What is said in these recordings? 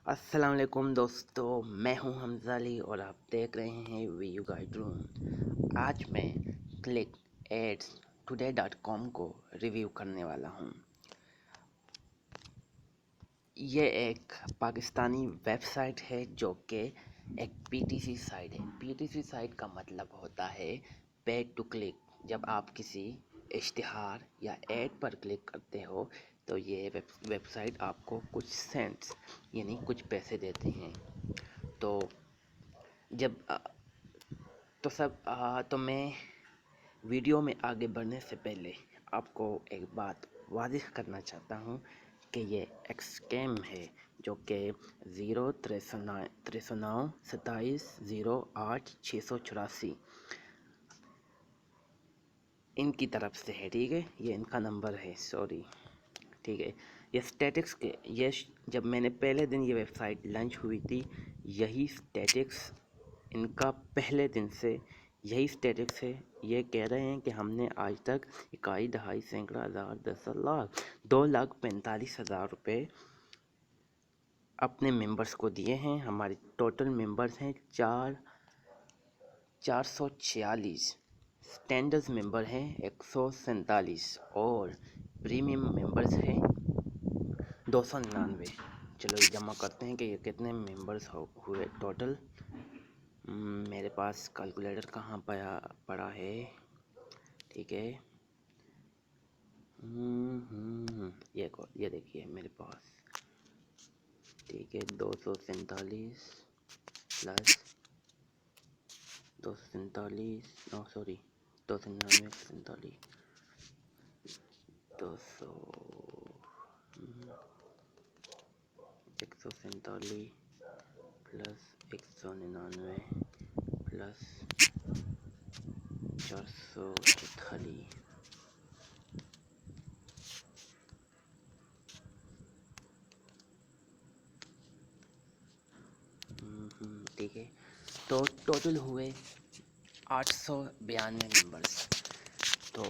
अस्सलाम वालेकुम दोस्तों, मैं हूं हमज़ा अली और आप देख रहे हैं वीयू गाइड रूम। आज मैं क्लिक एड्स टुडे.com को रिव्यू करने वाला हूं। ये एक पाकिस्तानी वेबसाइट है जो कि एक पीटीसी साइट है। पीटीसी साइट का मतलब होता है पे टू क्लिक। जब आप किसी इश्तिहार या ऐड पर क्लिक करते हो तो ये वेबसाइट आपको कुछ सेंट्स यानी कुछ पैसे देते हैं। तो जब तो मैं वीडियो में आगे बढ़ने से पहले आपको एक बात वाज़िह करना चाहता हूँ कि ये एक स्कैम है जो कि 03972708 इनकी तरफ से है। ठीक है, ये इनका नंबर है, सॉरी। ठीक है, ये स्टैटिक्स के जब मैंने पहले दिन ये वेबसाइट लॉन्च हुई थी, यही स्टैटिक्स इनका पहले दिन से यही स्टैटिक्स है। ये कह रहे हैं कि हमने आज तक इकाई दहाई सैकड़ा हज़ार 10 लाख 2,45,000 रुपये अपने मेंबर्स को दिए हैं। हमारे टोटल मेंबर्स हैं 446, स्टैंडर्ड मेंबर हैं 147 और प्रीमियम मेंबर्स हैं 299। चलो ये जमा करते हैं कि ये कितने मेंबर्स हुए टोटल। मेरे पास कैलकुलेटर कहाँ पड़ा है। ठीक है, ये देखिए मेरे पास। ठीक है, 247 plus 247, no sorry 299 47 200 147 plus 199 plus 448। ठीक है, तो टोटल हुए 892 मेंबर्स। तो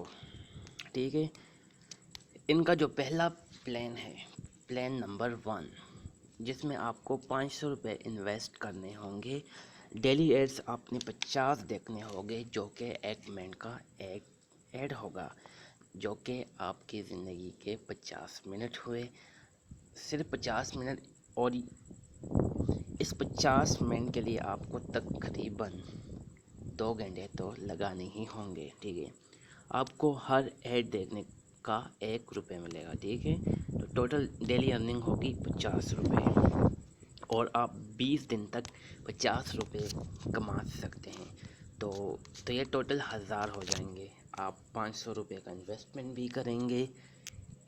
ठीक है, इनका जो पहला प्लान है, प्लान नंबर 1, जिसमें आपको 500 रुपये इन्वेस्ट करने होंगे। डेली एड्स आपने 50 देखने होंगे, जो कि एक मिनट का एक ऐड होगा, जो कि आपकी ज़िंदगी के 50 मिनट हुए। सिर्फ 50 मिनट, और इस 50 मिनट के लिए आपको तकरीबन 2 घंटे तो लगाने ही होंगे। ठीक है, आपको हर ऐड देखने का 1 रुपये मिलेगा। ठीक है, तो टोटल डेली अर्निंग होगी 50 रुपये और आप 20 दिन तक 50 रुपये कमा सकते हैं। तो ये टोटल 1000 हो जाएंगे। आप 500 रुपये का इन्वेस्टमेंट भी करेंगे।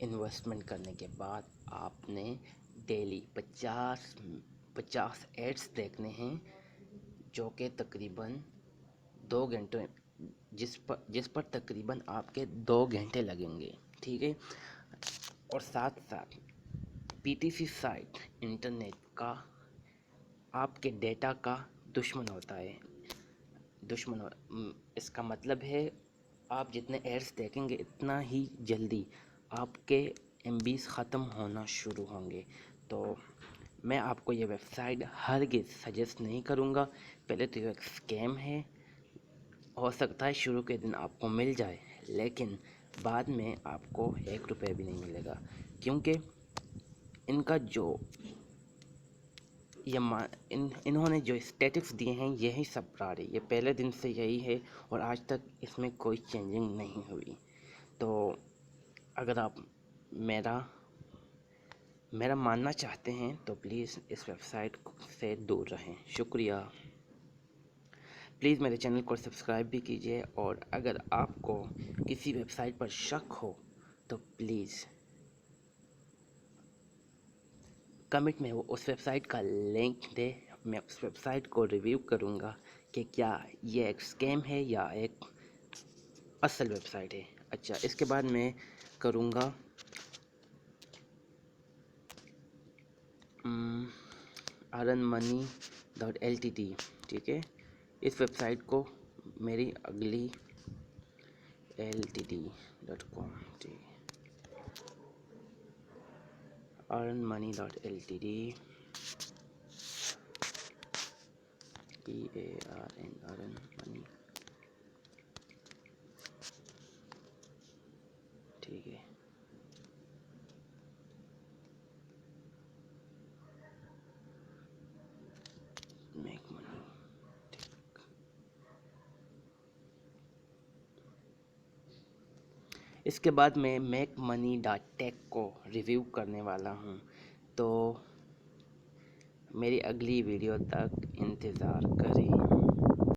इन्वेस्टमेंट करने के बाद आपने डेली 50 एड्स देखने हैं, जो कि तकरीबन 2 घंटे, जिस पर तकरीबन आपके 2 घंटे लगेंगे। ठीक है, और साथ साथ पीटीसी साइट इंटरनेट का आपके डेटा का दुश्मन होता है। इसका मतलब है आप जितने एड्स देखेंगे इतना ही जल्दी आपके एमबीज़ ख़त्म होना शुरू होंगे। तो मैं आपको ये वेबसाइट हरगिज़ सजेस्ट नहीं करूँगा। पहले तो ये एक स्कैम है। हो सकता है शुरू के दिन आपको मिल जाए, लेकिन बाद में आपको 1 रुपये भी नहीं मिलेगा, क्योंकि इनका जो इन्होंने जो स्टैटिक्स दिए हैं यही सब रहा है। ये पहले दिन से यही है और आज तक इसमें कोई चेंजिंग नहीं हुई। तो अगर आप मेरा मानना चाहते हैं तो प्लीज़ इस वेबसाइट से दूर रहें। शुक्रिया। प्लीज़ मेरे चैनल को सब्सक्राइब भी कीजिए, और अगर आपको किसी वेबसाइट पर शक हो तो प्लीज़ कमेंट में वो उस वेबसाइट का लिंक दे। मैं उस वेबसाइट को रिव्यू करूँगा कि क्या ये एक स्कैम है या एक असल वेबसाइट है। अच्छा, इसके बाद मैं करूँगा earnmoney.ltd। ठीक है, इस वेबसाइट को मेरी अगली ltd.com, earnmoney.ltd। EARN earn money, ठीक है। मेक मनी, इसके बाद मैं मेक मनी डॉट टेक को रिव्यू करने वाला हूँ, तो मेरी अगली वीडियो तक इंतज़ार करें।